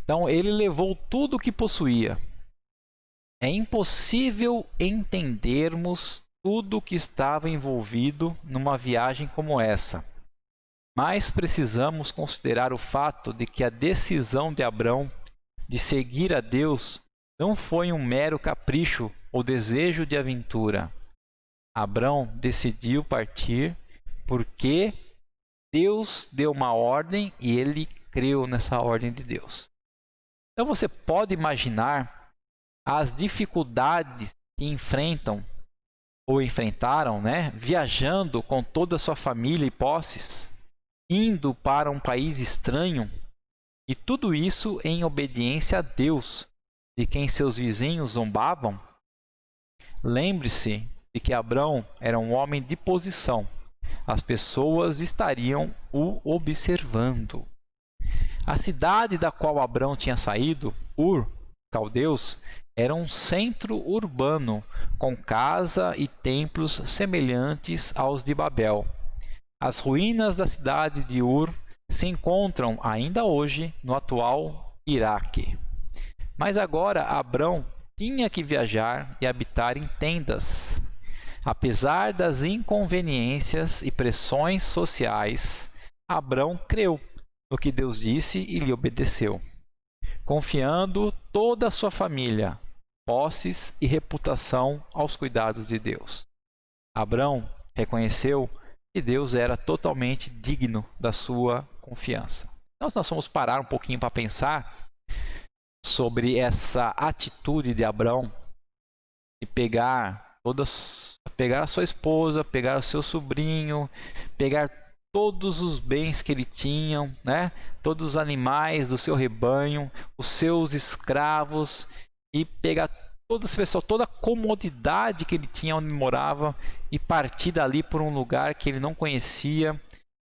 Então ele levou tudo o que possuía. É impossível entendermos tudo o que estava envolvido numa viagem como essa. Mas precisamos considerar o fato de que a decisão de Abrão de seguir a Deus não foi um mero capricho ou desejo de aventura. Abrão decidiu partir porque Deus deu uma ordem e ele creu nessa ordem de Deus. Então você pode imaginar as dificuldades que enfrentam ou enfrentaram, né, viajando com toda a sua família e posses, indo para um país estranho, e tudo isso em obediência a Deus, de quem seus vizinhos zombavam. Lembre-se de que Abrão era um homem de posição. As pessoas estariam o observando. A cidade da qual Abrão tinha saído, Ur, caldeus, era um centro urbano com casa e templos semelhantes aos de Babel. As ruínas da cidade de Ur se encontram ainda hoje no atual Iraque. Mas agora Abrão tinha que viajar e habitar em tendas. Apesar das inconveniências e pressões sociais, Abrão creu no que Deus disse e lhe obedeceu, confiando toda a sua família, posses e reputação aos cuidados de Deus. Abrão reconheceu que Deus era totalmente digno da sua confiança. Então, nós vamos parar um pouquinho para pensar sobre essa atitude de Abrão de pegar a sua esposa, pegar o seu sobrinho, pegar todos os bens que ele tinha, né? Todos os animais do seu rebanho, os seus escravos, e pegar toda a comodidade que ele tinha onde morava e partir dali por um lugar que ele não conhecia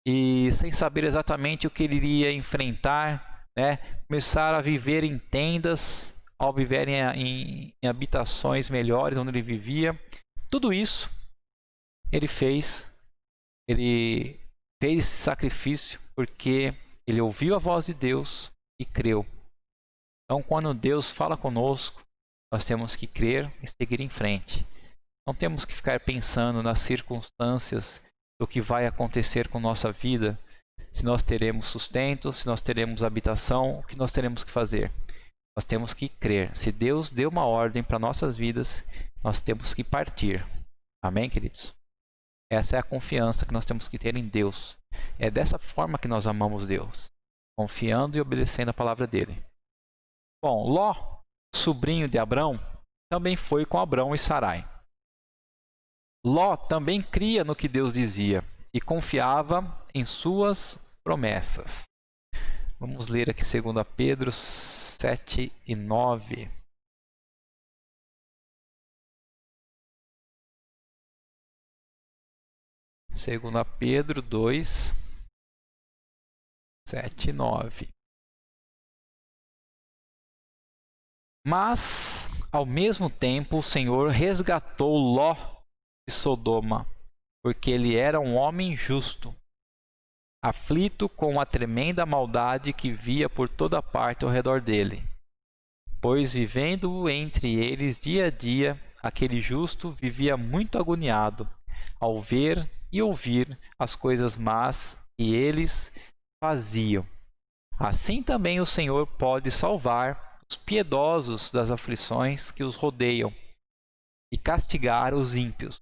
e sem saber exatamente o que ele iria enfrentar, né? Começar a viver em tendas, ao viver em habitações melhores onde ele vivia. Tudo isso ele fez esse sacrifício porque ele ouviu a voz de Deus e creu. Então, quando Deus fala conosco, nós temos que crer e seguir em frente. Não temos que ficar pensando nas circunstâncias do que vai acontecer com nossa vida, se nós teremos sustento, se nós teremos habitação, o que nós teremos que fazer. Nós temos que crer. Se Deus deu uma ordem para nossas vidas, nós temos que partir. Amém, queridos? Essa é a confiança que nós temos que ter em Deus. É dessa forma que nós amamos Deus, confiando e obedecendo a palavra dele. Bom, Ló, sobrinho de Abrão, também foi com Abrão e Sarai. Ló também cria no que Deus dizia e confiava em suas promessas. Vamos ler aqui 2 Pedro 7 e 9. Segunda Pedro 2, 7 e 9. Mas, ao mesmo tempo, o Senhor resgatou Ló de Sodoma, porque ele era um homem justo, aflito com a tremenda maldade que via por toda parte ao redor dele. Pois, vivendo entre eles dia a dia, aquele justo vivia muito agoniado ao ver e ouvir as coisas más que eles faziam. Assim também o Senhor pode salvar os piedosos das aflições que os rodeiam e castigar os ímpios,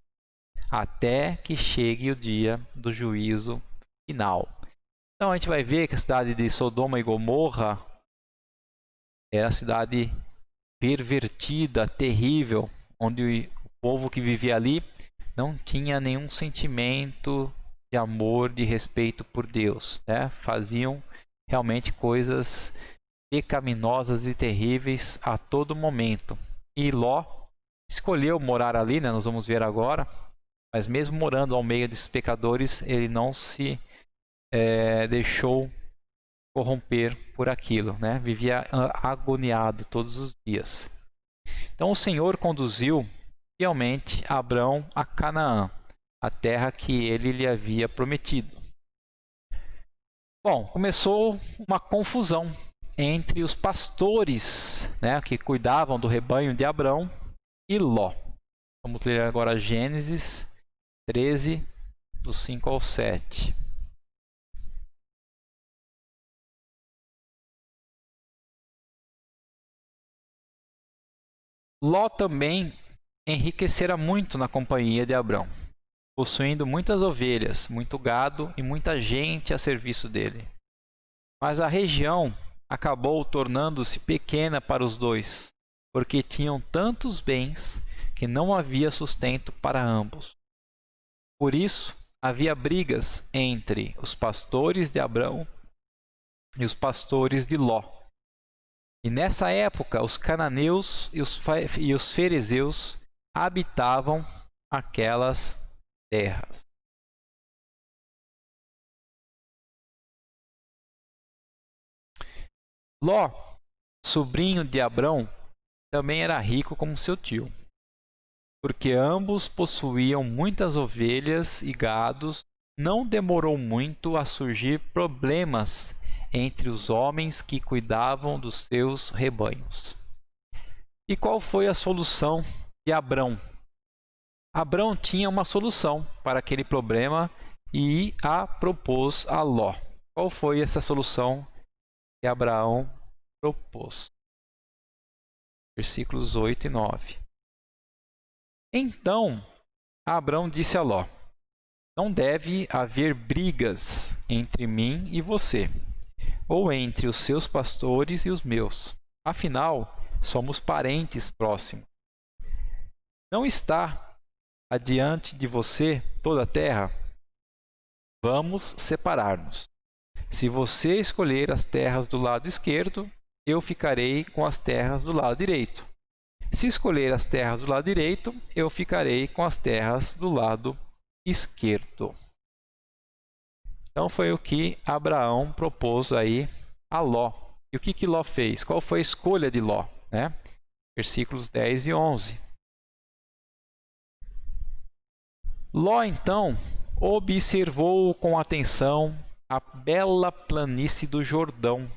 até que chegue o dia do juízo final. Então a gente vai ver que a cidade de Sodoma e Gomorra era a cidade pervertida, terrível, onde o povo que vivia ali não tinha nenhum sentimento de amor, de respeito por Deus, né? Faziam realmente coisas pecaminosas e terríveis a todo momento. E Ló escolheu morar ali, né? Nós vamos ver agora, mas mesmo morando ao meio desses pecadores, ele não se deixou corromper por aquilo, né? Vivia agoniado todos os dias. Então o Senhor conduziu fielmente Abrão a Canaã, a terra que ele lhe havia prometido. Bom, começou uma confusão entre os pastores, né, que cuidavam do rebanho de Abrão, e Ló. Vamos ler agora Gênesis 13, do 5 ao 7. Ló também enriquecera muito na companhia de Abrão, possuindo muitas ovelhas, muito gado e muita gente a serviço dele. Mas a região acabou tornando-se pequena para os dois, porque tinham tantos bens que não havia sustento para ambos. Por isso, havia brigas entre os pastores de Abrão e os pastores de Ló. E nessa época, os cananeus e os ferezeus habitavam aquelas terras. Ló, sobrinho de Abrão, também era rico como seu tio, porque ambos possuíam muitas ovelhas e gados. Não demorou muito a surgir problemas entre os homens que cuidavam dos seus rebanhos. E qual foi a solução de Abrão? Abrão tinha uma solução para aquele problema e a propôs a Ló. Qual foi essa solução que Abraão propôs? Versículos 8 e 9. Então, Abrão disse a Ló: não deve haver brigas entre mim e você, ou entre os seus pastores e os meus. Afinal, somos parentes próximos. Não está adiante de você toda a terra? Vamos separar-nos. Se você escolher as terras do lado esquerdo, eu ficarei com as terras do lado direito. Se escolher as terras do lado direito, eu ficarei com as terras do lado esquerdo. Então foi o que Abraão propôs aí a Ló. E o que Ló fez? Qual foi a escolha de Ló? Versículos 10 e 11. Ló então observou com atenção a bela planície do Jordão,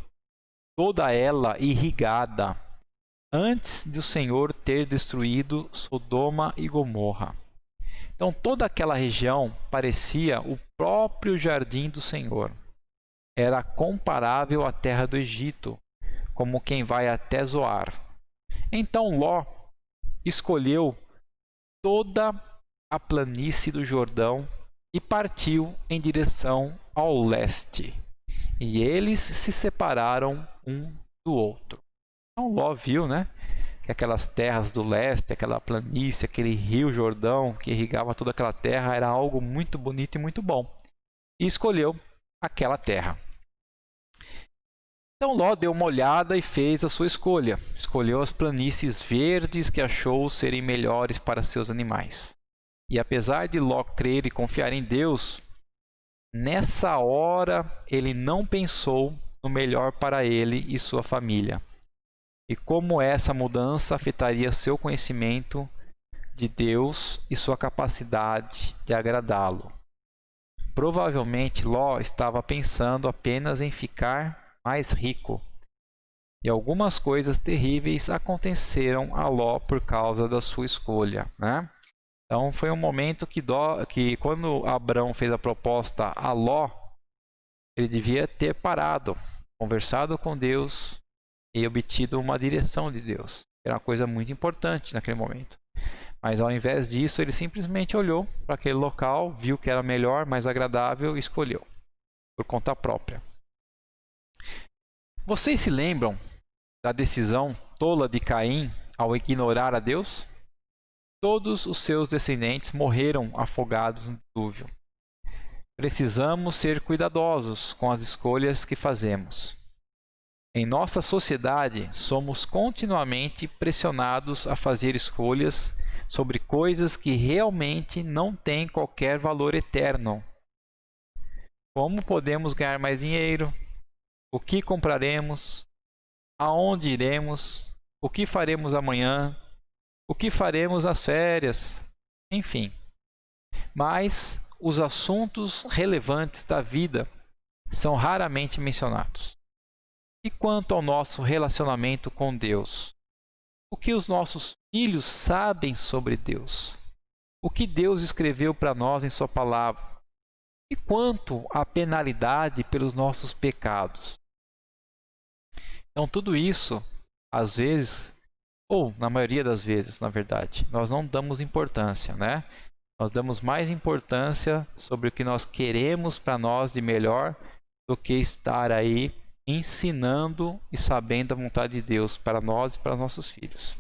toda ela irrigada, antes do Senhor ter destruído Sodoma e Gomorra. Então toda aquela região parecia o próprio jardim do Senhor. Era comparável à terra do Egito, como quem vai até Zoar. Então Ló escolheu toda a planície do Jordão e partiu em direção ao leste. E eles se separaram um do outro. Então Ló viu, que aquelas terras do leste, aquela planície, aquele rio Jordão que irrigava toda aquela terra era algo muito bonito e muito bom. E escolheu aquela terra. Então Ló deu uma olhada e fez a sua escolha. Escolheu as planícies verdes que achou serem melhores para seus animais. E apesar de Ló crer e confiar em Deus, nessa hora ele não pensou no melhor para ele e sua família. E como essa mudança afetaria seu conhecimento de Deus e sua capacidade de agradá-lo. Provavelmente Ló estava pensando apenas em ficar mais rico. E algumas coisas terríveis aconteceram a Ló por causa da sua escolha. Então foi um momento que quando Abrão fez a proposta a Ló, ele devia ter parado, conversado com Deus e obtido uma direção de Deus. Era uma coisa muito importante naquele momento. Mas ao invés disso, ele simplesmente olhou para aquele local, viu que era melhor, mais agradável e escolheu, por conta própria. Vocês se lembram da decisão tola de Caim ao ignorar a Deus? Todos os seus descendentes morreram afogados no dilúvio. Precisamos ser cuidadosos com as escolhas que fazemos. Em nossa sociedade, somos continuamente pressionados a fazer escolhas sobre coisas que realmente não têm qualquer valor eterno. Como podemos ganhar mais dinheiro? O que compraremos? Aonde iremos? O que faremos amanhã? O que faremos nas férias? Enfim. Mas os assuntos relevantes da vida são raramente mencionados. E quanto ao nosso relacionamento com Deus? O que os nossos filhos sabem sobre Deus? O que Deus escreveu para nós em sua palavra? E quanto à penalidade pelos nossos pecados? Então tudo isso, às vezes, Ou, na maioria das vezes, na verdade, nós não damos importância, né? Nós damos mais importância sobre o que nós queremos para nós de melhor do que estar aí ensinando e sabendo a vontade de Deus para nós e para nossos filhos.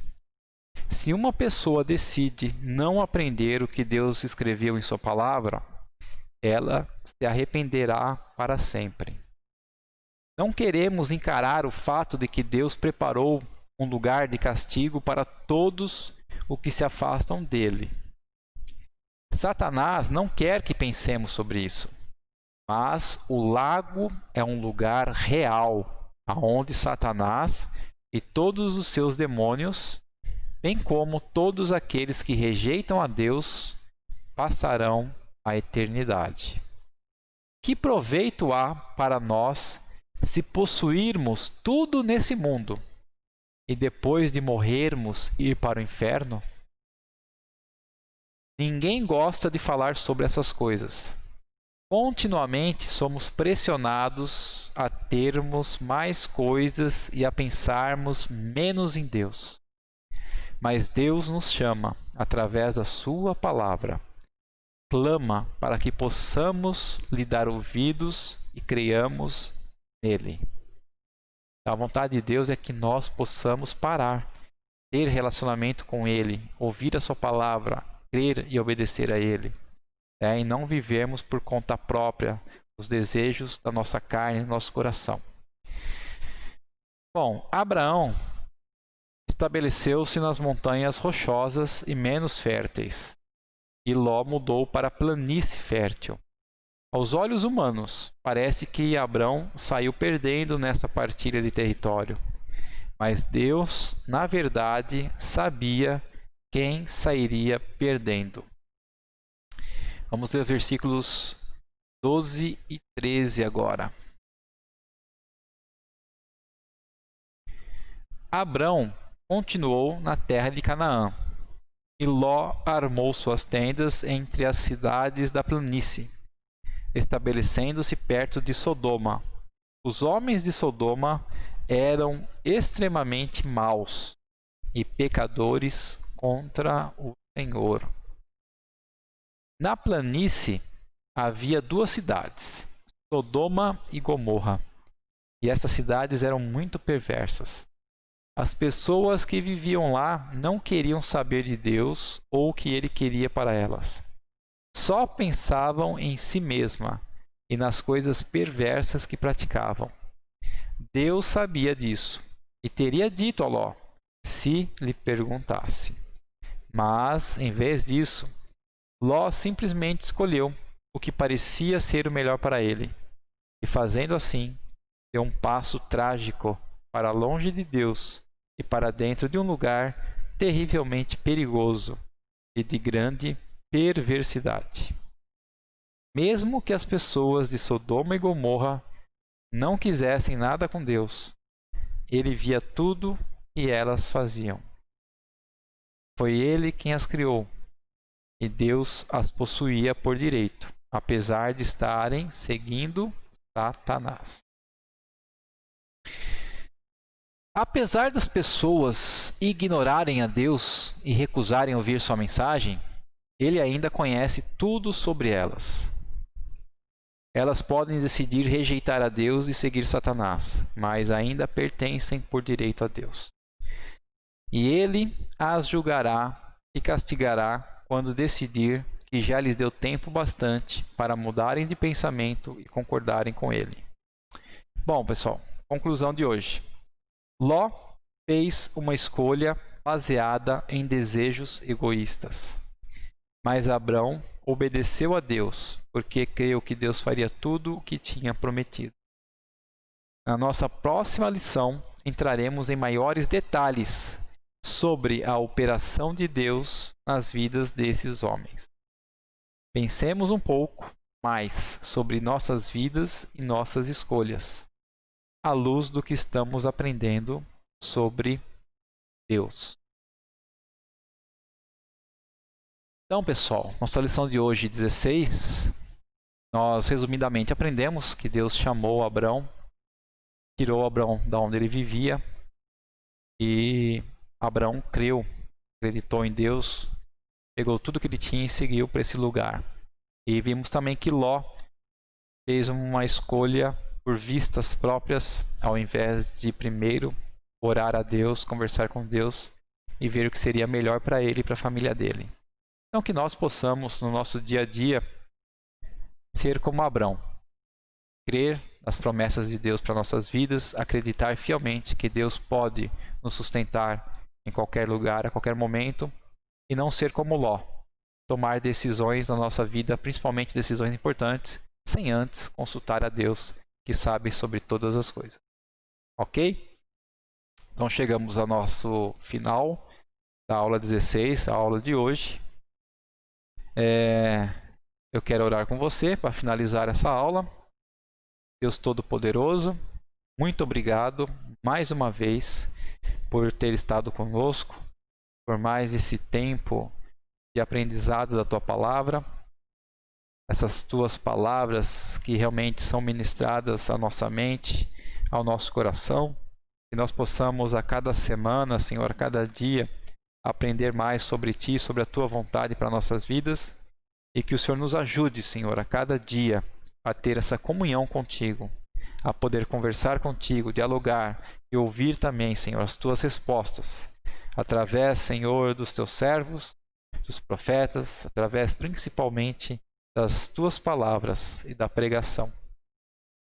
Se uma pessoa decide não aprender o que Deus escreveu em sua palavra, ela se arrependerá para sempre. Não queremos encarar o fato de que Deus preparou um lugar de castigo para todos os que se afastam dele. Satanás não quer que pensemos sobre isso, mas o lago é um lugar real, aonde Satanás e todos os seus demônios, bem como todos aqueles que rejeitam a Deus, passarão a eternidade. Que proveito há para nós se possuirmos tudo nesse mundo e depois de morrermos ir para o inferno? Ninguém gosta de falar sobre essas coisas. Continuamente somos pressionados a termos mais coisas e a pensarmos menos em Deus. Mas Deus nos chama através da sua palavra. Clama para que possamos lhe dar ouvidos e creiamos nele. A vontade de Deus é que nós possamos parar, ter relacionamento com ele, ouvir a sua palavra, crer e obedecer a ele. E não vivemos por conta própria os desejos da nossa carne, do nosso coração. Bom, Abraão estabeleceu-se nas montanhas rochosas e menos férteis, e Ló mudou para a planície fértil. Aos olhos humanos, parece que Abraão saiu perdendo nessa partilha de território, mas Deus, na verdade, sabia quem sairia perdendo. Vamos ler os versículos 12 e 13 agora. Abrão continuou na terra de Canaã, e Ló armou suas tendas entre as cidades da planície, estabelecendo-se perto de Sodoma. Os homens de Sodoma eram extremamente maus e pecadores contra o Senhor. Na planície havia duas cidades, Sodoma e Gomorra, e essas cidades eram muito perversas. As pessoas que viviam lá não queriam saber de Deus ou o que ele queria para elas. Só pensavam em si mesma e nas coisas perversas que praticavam. Deus sabia disso e teria dito a Ló, se lhe perguntasse. Mas, em vez disso, Ló simplesmente escolheu o que parecia ser o melhor para ele, e fazendo assim, deu um passo trágico para longe de Deus e para dentro de um lugar terrivelmente perigoso e de grande perversidade. Mesmo que as pessoas de Sodoma e Gomorra não quisessem nada com Deus, ele via tudo que elas faziam. Foi ele quem as criou, e Deus as possuía por direito, apesar de estarem seguindo Satanás. Apesar das pessoas ignorarem a Deus e recusarem ouvir sua mensagem, ele ainda conhece tudo sobre elas. Elas podem decidir rejeitar a Deus e seguir Satanás, mas ainda pertencem por direito a Deus. E ele as julgará e castigará quando decidir que já lhes deu tempo bastante para mudarem de pensamento e concordarem com ele. Bom, pessoal, conclusão de hoje. Ló fez uma escolha baseada em desejos egoístas. Mas Abrão obedeceu a Deus, porque creu que Deus faria tudo o que tinha prometido. Na nossa próxima lição, entraremos em maiores detalhes sobre a operação de Deus nas vidas desses homens. Pensemos um pouco mais sobre nossas vidas e nossas escolhas, à luz do que estamos aprendendo sobre Deus. Então, pessoal, nossa lição de hoje, 16, nós resumidamente aprendemos que Deus chamou Abrão, tirou Abrão da onde ele vivia e Abraão creu, acreditou em Deus, pegou tudo que ele tinha e seguiu para esse lugar. E vimos também que Ló fez uma escolha por vistas próprias, ao invés de primeiro orar a Deus, conversar com Deus e ver o que seria melhor para ele e para a família dele. Então que nós possamos, no nosso dia a dia, ser como Abraão, crer nas promessas de Deus para nossas vidas, acreditar fielmente que Deus pode nos sustentar em qualquer lugar, a qualquer momento, e não ser como Ló, tomar decisões na nossa vida, principalmente decisões importantes, sem antes consultar a Deus, que sabe sobre todas as coisas. Ok? Então chegamos ao nosso final da aula 16, a aula de hoje. Eu quero orar com você para finalizar essa aula. Deus Todo-Poderoso, muito obrigado mais uma vez por ter estado conosco, por mais esse tempo de aprendizado da Tua Palavra, essas Tuas palavras que realmente são ministradas à nossa mente, ao nosso coração, que nós possamos a cada semana, Senhor, a cada dia, aprender mais sobre Ti, sobre a Tua vontade para nossas vidas, e que o Senhor nos ajude, Senhor, a cada dia a ter essa comunhão contigo, a poder conversar contigo, dialogar e ouvir também, Senhor, as Tuas respostas, através, Senhor, dos Teus servos, dos profetas, através principalmente das Tuas palavras e da pregação.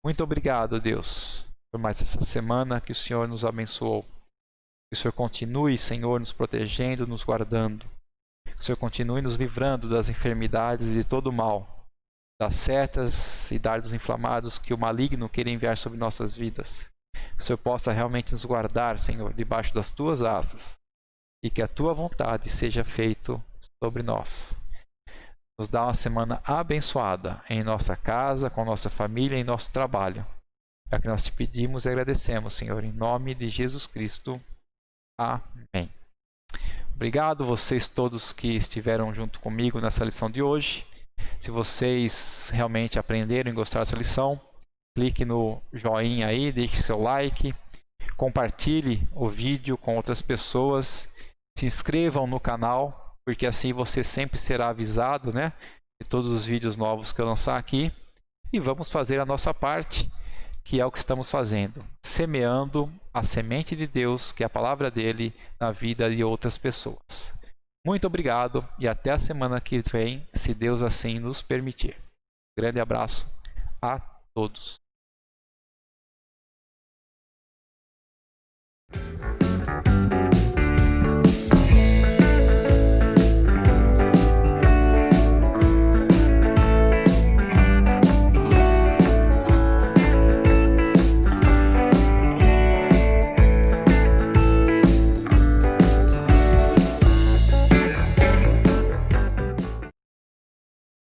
Muito obrigado, Deus, por mais essa semana que o Senhor nos abençoou. Que o Senhor continue, Senhor, nos protegendo, nos guardando. Que o Senhor continue nos livrando das enfermidades e de todo o mal, das setas e dardos inflamados que o maligno quer enviar sobre nossas vidas. Que o Senhor possa realmente nos guardar, Senhor, debaixo das Tuas asas, e que a Tua vontade seja feita sobre nós. Nos dá uma semana abençoada em nossa casa, com nossa família e em nosso trabalho. É o que nós te pedimos e agradecemos, Senhor, em nome de Jesus Cristo. Amém. Obrigado vocês todos que estiveram junto comigo nessa lição de hoje. Se vocês realmente aprenderam e gostaram dessa lição, clique no joinha aí, deixe seu like, compartilhe o vídeo com outras pessoas, se inscrevam no canal, porque assim você sempre será avisado, né, de todos os vídeos novos que eu lançar aqui. E vamos fazer a nossa parte, que é o que estamos fazendo, semeando a semente de Deus, que é a palavra dele, na vida de outras pessoas. Muito obrigado e até a semana que vem, se Deus assim nos permitir. Grande abraço a todos.